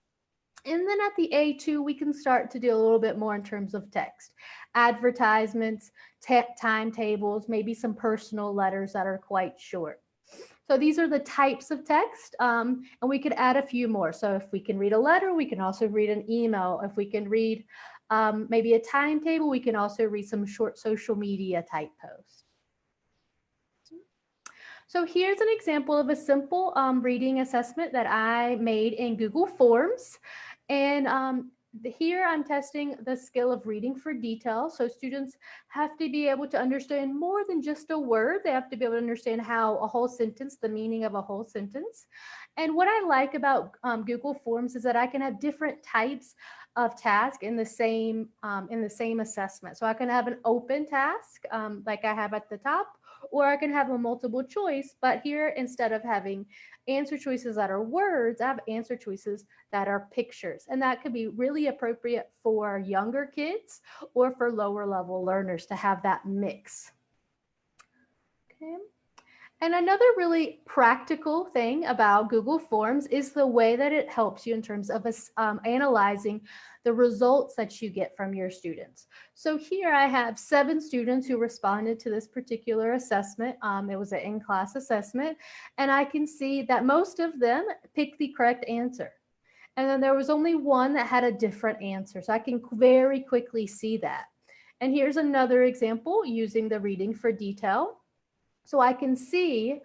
C: And then at the A2, we can start to do a little bit more in terms of text, advertisements, timetables, maybe some personal letters that are quite short. So these are the types of text, and we could add a few more. So if we can read a letter, we can also read an email. If we can read maybe a timetable, we can also read some short social media type posts. So here's an example of a simple reading assessment that I made in Google Forms. And here I'm testing the skill of reading for detail. So students have to be able to understand more than just a word. They have to be able to understand how a whole sentence, the meaning of a whole sentence. And what I like about Google Forms is that I can have different types of task in the same assessment. So I can have an open task like I have at the top, or I can have a multiple choice, but here instead of having answer choices that are words, I have answer choices that are pictures. And that could be really appropriate for younger kids or for lower level learners to have that mix. Okay. And another really practical thing about Google Forms is the way that it helps you in terms of analyzing the results that you get from your students. So here I have 7 students who responded to this particular assessment. It was an in-class assessment, and I can see that most of them picked the correct answer. And then there was only one that had a different answer. So I can very quickly see that. And here's another example using the reading for detail. So I can see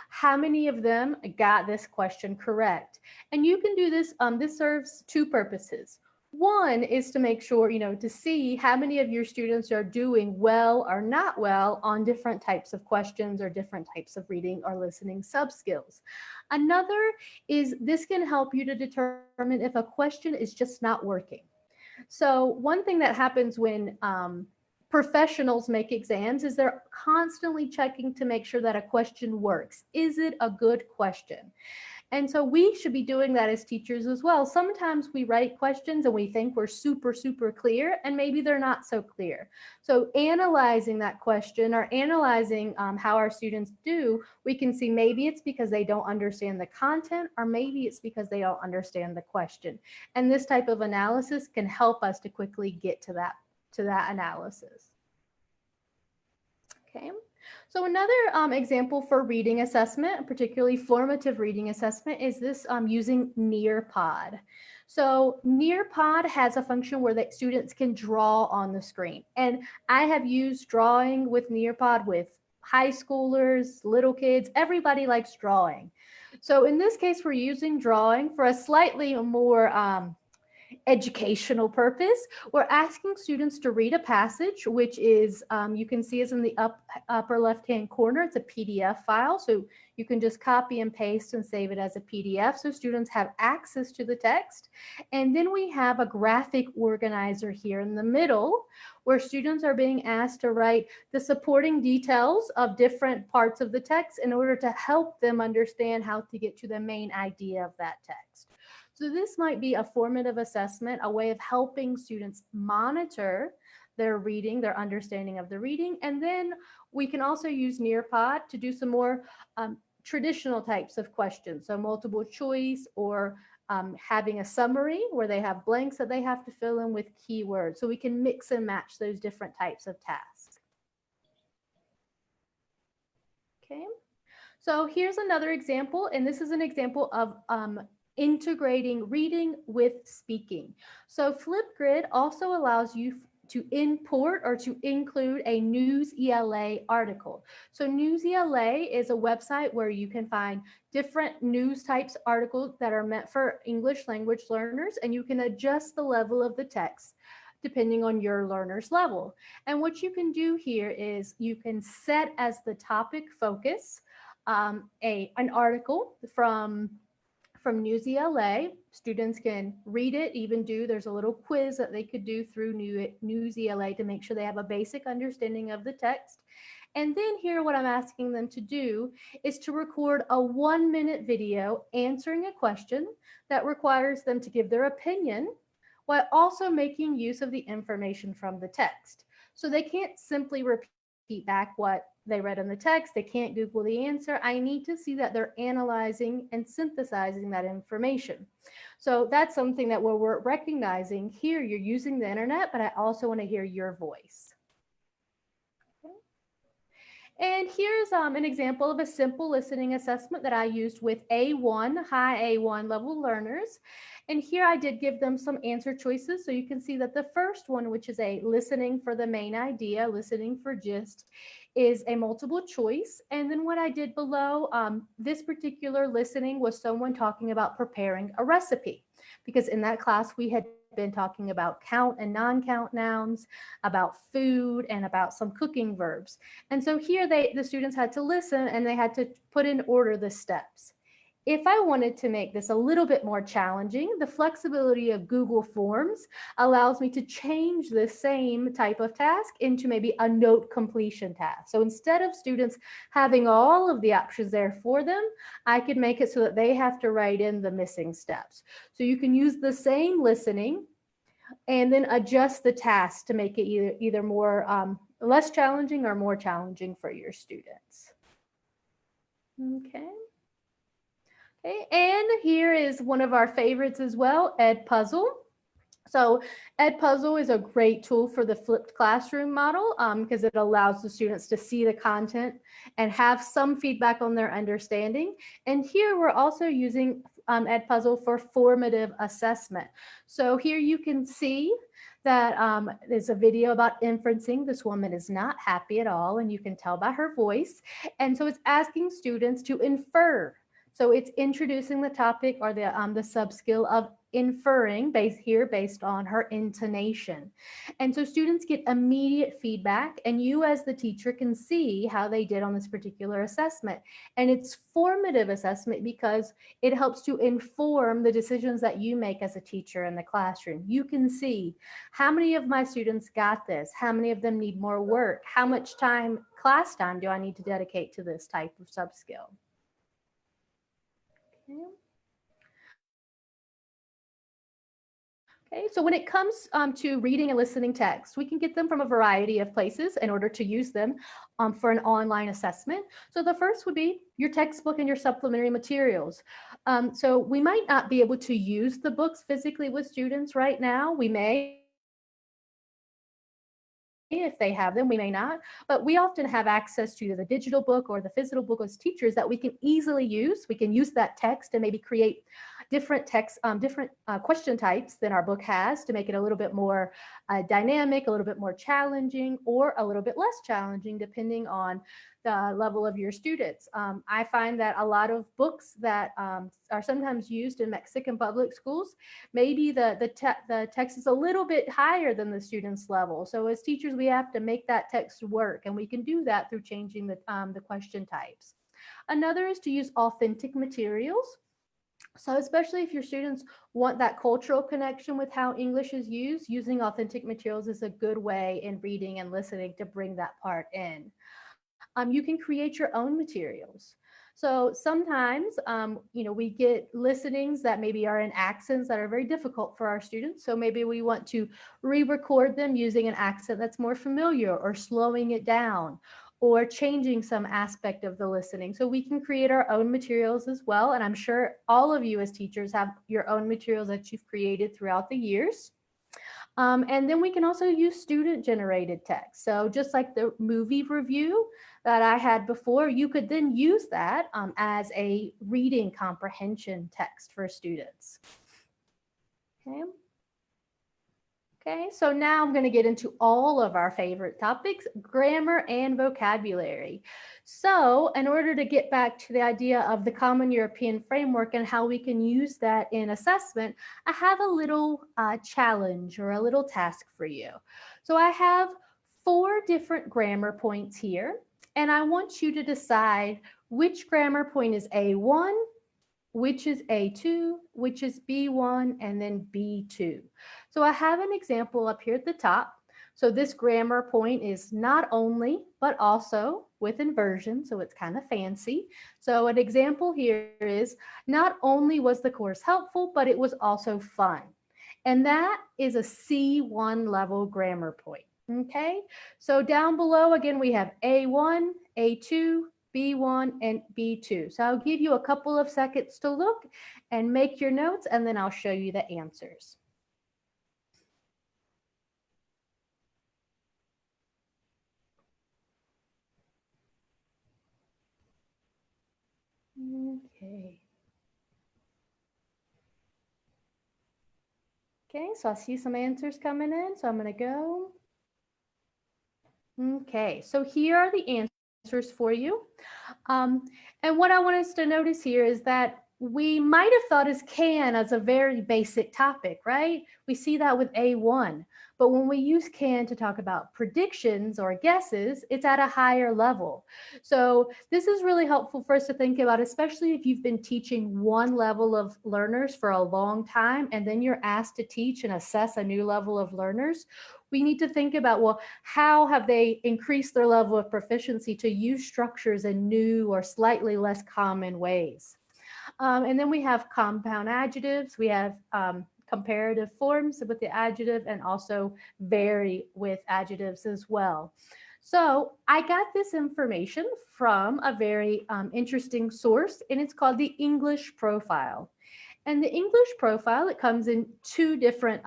C: how many of them got this question correct. And you can do this, this serves 2 purposes. One is to make sure, to see how many of your students are doing well or not well on different types of questions or different types of reading or listening subskills. Another is this can help you to determine if a question is just not working. So one thing that happens when professionals make exams is they're constantly checking to make sure that a question works. Is it a good question? And so we should be doing that as teachers as well. Sometimes we write questions and we think we're super, super clear, and maybe they're not so clear. So analyzing that question or analyzing how our students do, we can see maybe it's because they don't understand the content, or maybe it's because they don't understand the question. And this type of analysis can help us to quickly get to that analysis. Okay. So another example for reading assessment, particularly formative reading assessment, is this using Nearpod. So Nearpod has a function where the students can draw on the screen. And I have used drawing with Nearpod with high schoolers, little kids, everybody likes drawing. So in this case, we're using drawing for a slightly more educational purpose. We're asking students to read a passage, which is, you can see is in the upper left-hand corner. It's a PDF file, so you can just copy and paste and save it as a PDF so students have access to the text. And then we have a graphic organizer here in the middle where students are being asked to write the supporting details of different parts of the text in order to help them understand how to get to the main idea of that text. So this might be a formative assessment, a way of helping students monitor their reading, their understanding of the reading. And then we can also use Nearpod to do some more traditional types of questions. So multiple choice, or having a summary where they have blanks that they have to fill in with keywords. So we can mix and match those different types of tasks. Okay. So here's another example, and this is an example of integrating reading with speaking. So Flipgrid also allows you to import or to include a News ELA article. So News ELA is a website where you can find different news types articles that are meant for English language learners, and you can adjust the level of the text depending on your learner's level. And what you can do here is you can set as the topic focus an article from Newsela. Students can read it, there's a little quiz that they could do through Newsela to make sure they have a basic understanding of the text. And then here, what I'm asking them to do is to record a 1-minute video answering a question that requires them to give their opinion while also making use of the information from the text. So they can't simply repeat back what they read in the text. They can't Google the answer. I need to see that they're analyzing and synthesizing that information. So that's something that we're recognizing here. You're using the internet, but I also want to hear your voice. And here's an example of a simple listening assessment that I used with A1, high A1 level learners. And here I did give them some answer choices. So you can see that the first one, which is a listening for the main idea, listening for gist, is a multiple choice. And then what I did below, this particular listening was someone talking about preparing a recipe, because in that class we had been talking about count and non-count nouns, about food, and about some cooking verbs. And so here the students had to listen and they had to put in order the steps. If I wanted to make this a little bit more challenging, the flexibility of Google Forms allows me to change the same type of task into maybe a note completion task. So instead of students having all of the options there for them, I could make it so that they have to write in the missing steps. So you can use the same listening and then adjust the task to make it either more less challenging or more challenging for your students. Okay. Okay, and here is one of our favorites as well, Edpuzzle. So Edpuzzle is a great tool for the flipped classroom model because it allows the students to see the content and have some feedback on their understanding. And here we're also using Edpuzzle for formative assessment. So here you can see that there's a video about inferencing. This woman is not happy at all, and you can tell by her voice. And so it's asking students to infer. So it's introducing the topic or the subskill of inferring based on her intonation. And so students get immediate feedback, and you as the teacher can see how they did on this particular assessment. And it's formative assessment because it helps to inform the decisions that you make as a teacher in the classroom. You can see how many of my students got this, how many of them need more work, how much class time do I need to dedicate to this type of subskill. Okay, so when it comes to reading and listening text, we can get them from a variety of places in order to use them for an online assessment. So the first would be your textbook and your supplementary materials. So we might not be able to use the books physically with students right now. We may, if they have them, we may not, but we often have access to the digital book or the physical book as teachers that we can easily use. We can use that text and maybe create different text, different question types than our book has to make it a little bit more dynamic, a little bit more challenging, or a little bit less challenging depending on the level of your students. I find that a lot of books that are sometimes used in Mexican public schools, maybe the text is a little bit higher than the student's level. So as teachers, we have to make that text work, and we can do that through changing the question types. Another is to use authentic materials. So especially if your students want that cultural connection with how English is used, using authentic materials is a good way in reading and listening to bring that part in. You can create your own materials. So sometimes, we get listenings that maybe are in accents that are very difficult for our students. So maybe we want to re-record them using an accent that's more familiar, or slowing it down, or changing some aspect of the listening. So we can create our own materials as well. And I'm sure all of you as teachers have your own materials that you've created throughout the years. And then we can also use student-generated text. So just like the movie review that I had before, you could then use that as a reading comprehension text for students. Okay. Okay, so now I'm going to get into all of our favorite topics, grammar and vocabulary. So in order to get back to the idea of the Common European Framework and how we can use that in assessment, I have a little challenge or a little task for you. So I have 4 different grammar points here, and I want you to decide which grammar point is A1, which is A2, which is B1, and then B2. So I have an example up here at the top. So this grammar point is not only, but also with inversion, so it's kind of fancy. So an example here is, not only was the course helpful, but it was also fun. And that is a C1 level grammar point, okay? So down below, again, we have A1, A2, B1, and B2. So I'll give you a couple of seconds to look and make your notes, and then I'll show you the answers. Okay. Okay, so I see some answers coming in, so I'm going to go. Okay, so here are the answers for you. And what I want us to notice here is that we might have thought as can as a very basic topic, right? We see that with A1, but when we use can to talk about predictions or guesses, it's at a higher level. So this is really helpful for us to think about, especially if you've been teaching one level of learners for a long time, and then you're asked to teach and assess a new level of learners. We need to think about, well, how have they increased their level of proficiency to use structures in new or slightly less common ways? And then we have compound adjectives. We have comparative forms with the adjective, and also vary with adjectives as well. So I got this information from a very interesting source, and it's called the English Profile. And the English Profile, it comes in 2 different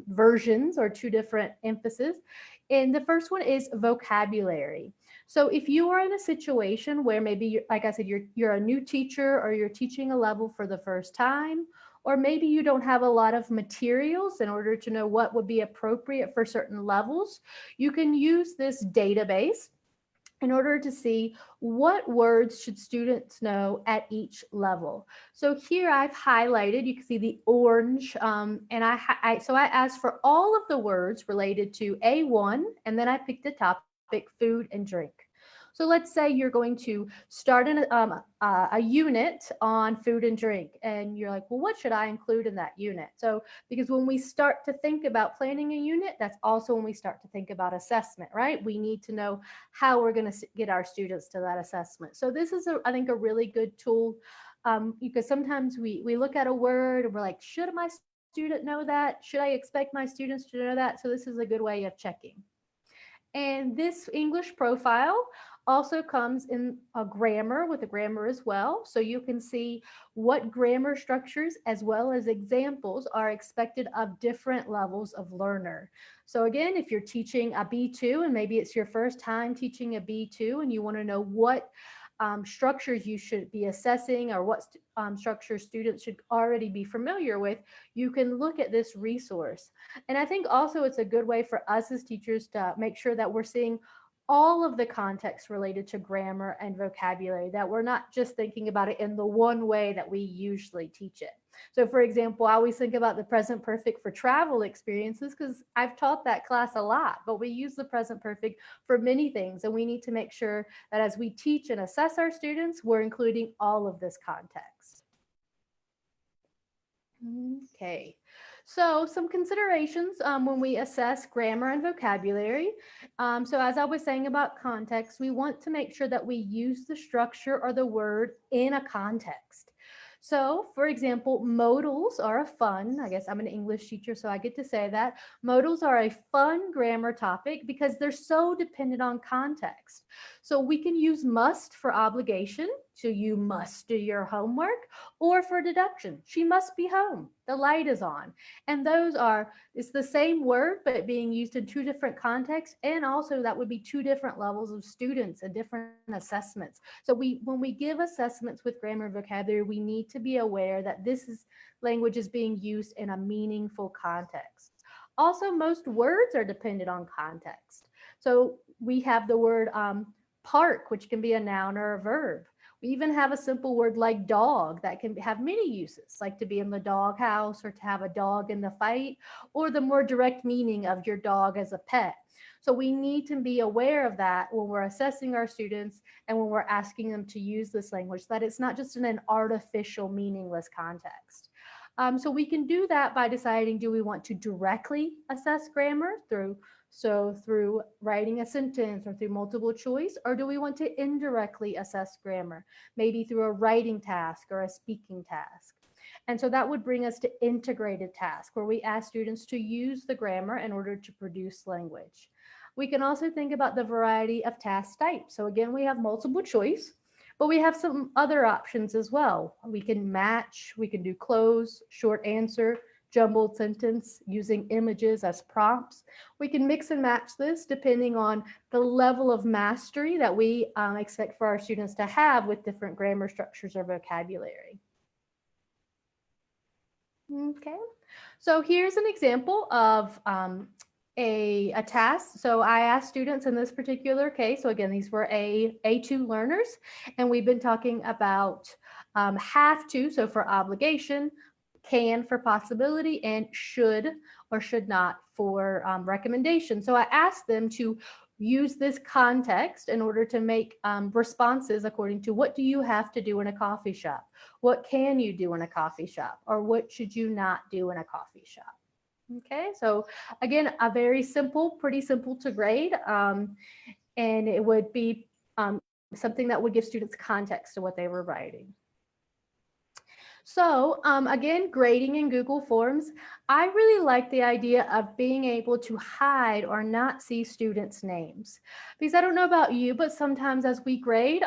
C: versions or 2 different emphases. And the first one is vocabulary. So if you are in a situation where maybe, like I said, you're a new teacher, or you're teaching a level for the first time, or maybe you don't have a lot of materials in order to know what would be appropriate for certain levels, you can use this database in order to see what words should students know at each level. So here I've highlighted, you can see the orange, and so I asked for all of the words related to A1, and then I picked a topic, food and drink. So let's say you're going to start a unit on food and drink, and you're like, well, what should I include in that unit? So because when we start to think about planning a unit, that's also when we start to think about assessment, right? We need to know how we're going to get our students to that assessment. So this is, I think, a really good tool, because sometimes we look at a word and we're like, should my student know that? Should I expect my students to know that? So this is a good way of checking. And this English Profile also comes in a grammar, with a grammar as well. So you can see what grammar structures as well as examples are expected of different levels of learner. So again, if you're teaching a B2 and maybe it's your first time teaching a B2 and you want to know what structures you should be assessing, or what structures students should already be familiar with, you can look at this resource. And I think also it's a good way for us as teachers to make sure that we're seeing all of the context related to grammar and vocabulary, that we're not just thinking about it in the one way that we usually teach it. So for example, I always think about the present perfect for travel experiences, because I've taught that class a lot, but we use the present perfect for many things. And we need to make sure that as we teach and assess our students, we're including all of this context. Okay. So some considerations when we assess grammar and vocabulary. So as I was saying about context, we want to make sure that we use the structure or the word in a context. So for example, modals are a fun, I guess I'm an English teacher, so I get to say that. Modals are a fun grammar topic because they're so dependent on context. So we can use must for obligation, so you must do your homework, or for deduction, she must be home, the light is on. And those are, it's the same word, but being used in 2 different contexts, and also that would be 2 different levels of students and different assessments. So when we give assessments with grammar and vocabulary, we need to be aware that this language is being used in a meaningful context. Also, most words are dependent on context. So we have the word park, which can be a noun or a verb. We even have a simple word like dog that can have many uses, like to be in the doghouse or to have a dog in the fight, or the more direct meaning of your dog as a pet. So we need to be aware of that when we're assessing our students and when we're asking them to use this language, that it's not just in an artificial, meaningless context. So we can do that by deciding, do we want to directly assess grammar through writing a sentence or through multiple choice, or do we want to indirectly assess grammar, maybe through a writing task or a speaking task? And so that would bring us to integrated task, where we ask students to use the grammar in order to produce language. We can also think about the variety of task types. So again, we have multiple choice, but we have some other options as well. We can match, we can do close, short answer, jumbled sentence using images as prompts. We can mix and match this depending on the level of mastery that we expect for our students to have with different grammar structures or vocabulary. Okay, so here's an example of a task. So I asked students in this particular case, so again, these were A2 learners, and we've been talking about have to, so for obligation, can for possibility, and should or should not for recommendation. So I asked them to use this context in order to make responses according to what do you have to do in a coffee shop? What can you do in a coffee shop? Or what should you not do in a coffee shop? Okay, so again, a very simple, pretty simple to grade. And it would be something that would give students context to what they were writing. So again, grading in Google Forms, I really like the idea of being able to hide or not see students' names. Because I don't know about you, but sometimes as we grade,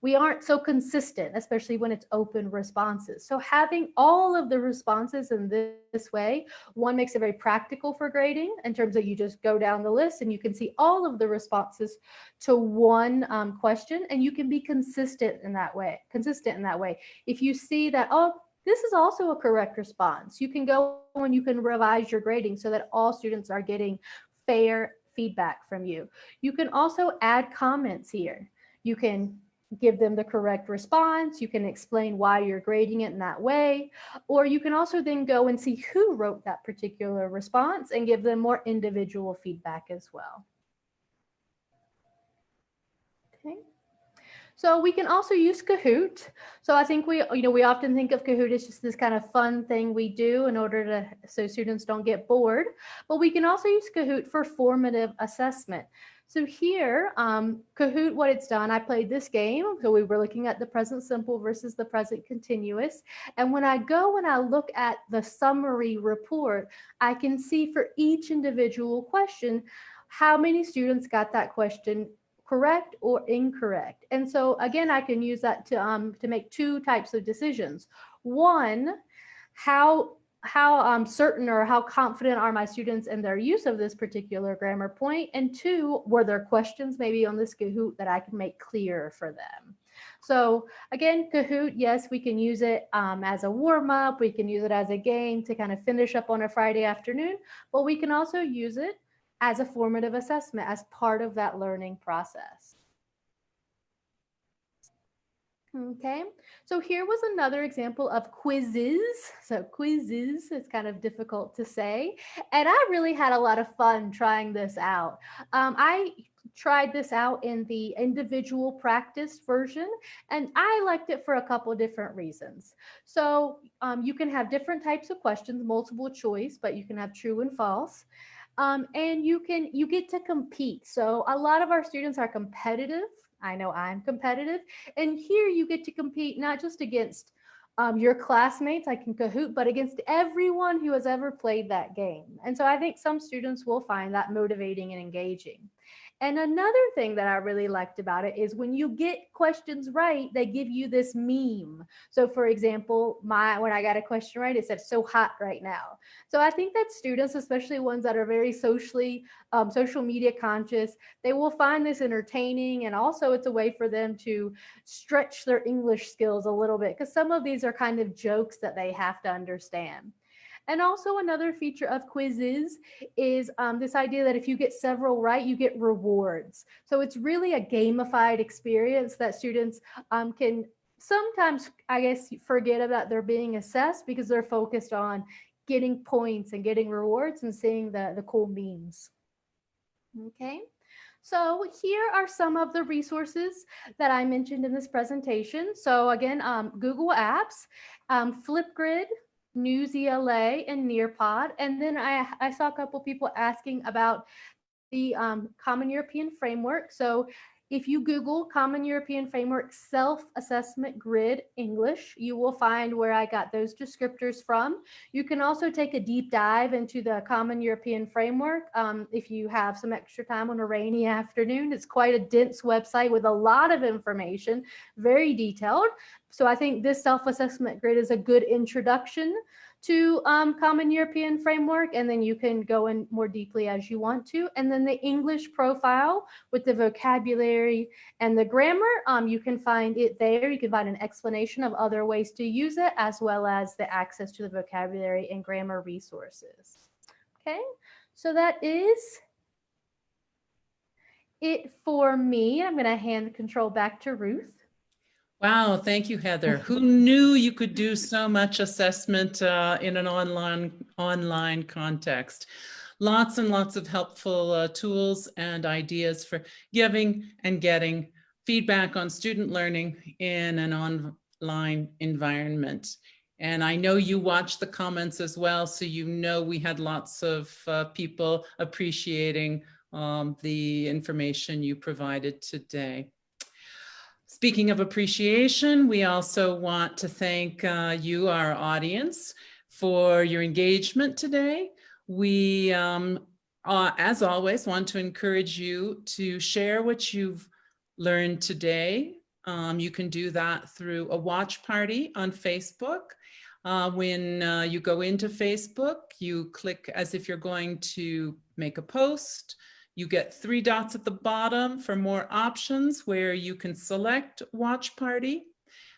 C: we aren't so consistent, especially when it's open responses. So having all of the responses in this way, one, makes it very practical for grading in terms of you just go down the list and you can see all of the responses to one question, and you can be consistent in that way. If you see that, oh, this is also a correct response, you can go and you can revise your grading so that all students are getting fair feedback from you. You can also add comments here. You can give them the correct response. You can explain why you're grading it in that way. Or you can also then go and see who wrote that particular response and give them more individual feedback as well. Okay. So we can also use Kahoot. So I think we often think of Kahoot as just this kind of fun thing we do in order to, so students don't get bored, but we can also use Kahoot for formative assessment. So here, Kahoot, what it's done, I played this game. So we were looking at the present simple versus the present continuous. And when I go and I look at the summary report, I can see for each individual question, how many students got that question correct or incorrect. And so again, I can use that to make two types of decisions. One, how certain or how confident are my students in their use of this particular grammar point? And two, were there questions maybe on this Kahoot that I can make clear for them? So again, Kahoot, yes, we can use it as a warm-up. We can use it as a game to kind of finish up on a Friday afternoon, but we can also use it as a formative assessment as part of that learning process. Okay, so here was another example of quizzes. So quizzes is kind of difficult to say. And I really had a lot of fun trying this out. I tried this out in the individual practice version, and I liked it for a couple of different reasons. So you can have different types of questions, multiple choice, but you can have true and false. And you get to compete. So a lot of our students are competitive. I know I'm competitive. And here you get to compete not just against your classmates like in Kahoot, but against everyone who has ever played that game. And so I think some students will find that motivating and engaging. And another thing that I really liked about it is when you get questions right, they give you this meme. So for example, when I got a question right, it said, "So hot right now." So I think that students, especially ones that are very social media conscious, they will find this entertaining. And also it's a way for them to stretch their English skills a little bit, because some of these are kind of jokes that they have to understand. And also another feature of quizzes is this idea that if you get several right, you get rewards. So it's really a gamified experience that students can sometimes, I guess, forget about their being assessed because they're focused on getting points and getting rewards and seeing the cool memes. Okay. So here are some of the resources that I mentioned in this presentation. So again, Google Apps, Flipgrid, Newsela, and Nearpod. And then I saw a couple people asking about the Common European Framework. So if you Google Common European Framework Self-Assessment Grid English, you will find where I got those descriptors from. You can also take a deep dive into the Common European Framework if you have some extra time on a rainy afternoon. It's quite a dense website with a lot of information, very detailed. So I think this self-assessment grid is a good introduction to Common European Framework, and then you can go in more deeply as you want to. And then the English profile with the vocabulary and the grammar, you can find it there. You can find an explanation of other ways to use it, as well as the access to the vocabulary and grammar resources. Okay, so that is it for me. I'm going to hand the control back to Ruth.
B: Wow, thank you, Heather. Who knew you could do so much assessment in an online context? Lots and lots of helpful tools and ideas for giving and getting feedback on student learning in an online environment. And I know you watched the comments as well, so you know we had lots of people appreciating the information you provided today. Speaking of appreciation, we also want to thank you, our audience, for your engagement today. We, as always, want to encourage you to share what you've learned today. You can do that through a watch party on Facebook. When you go into Facebook, you click as if you're going to make a post. You get 3 dots at the bottom for more options where you can select watch party.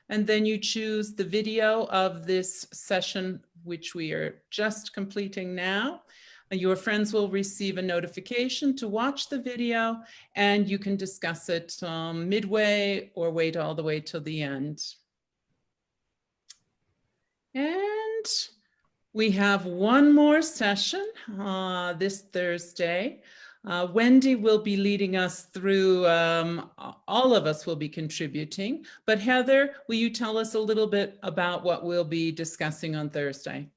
B: And then you choose the video of this session, which we are just completing now. Your friends will receive a notification to watch the video, and you can discuss it midway or wait all the way till the end. And we have one more session this Thursday. Wendy will be leading us through, all of us will be contributing, but Heather, will you tell us a little bit about what we'll be discussing on Thursday?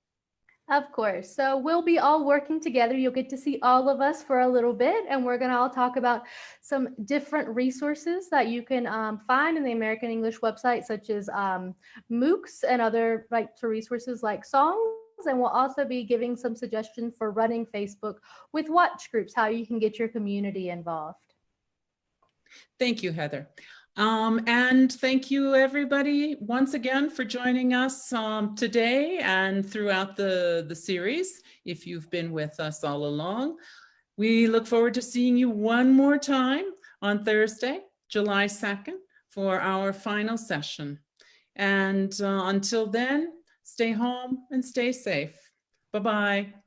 C: Of course. So we'll be all working together. You'll get to see all of us for a little bit, and we're going to all talk about some different resources that you can find in the American English website, such as MOOCs and other resources like songs. And we'll also be giving some suggestions for running Facebook with watch groups, how you can get your community involved.
B: Thank you, Heather. And thank you, everybody, once again for joining us today and throughout the series, if you've been with us all along. We look forward to seeing you one more time on Thursday, July 2nd, for our final session. And until then, stay home and stay safe. Bye-bye.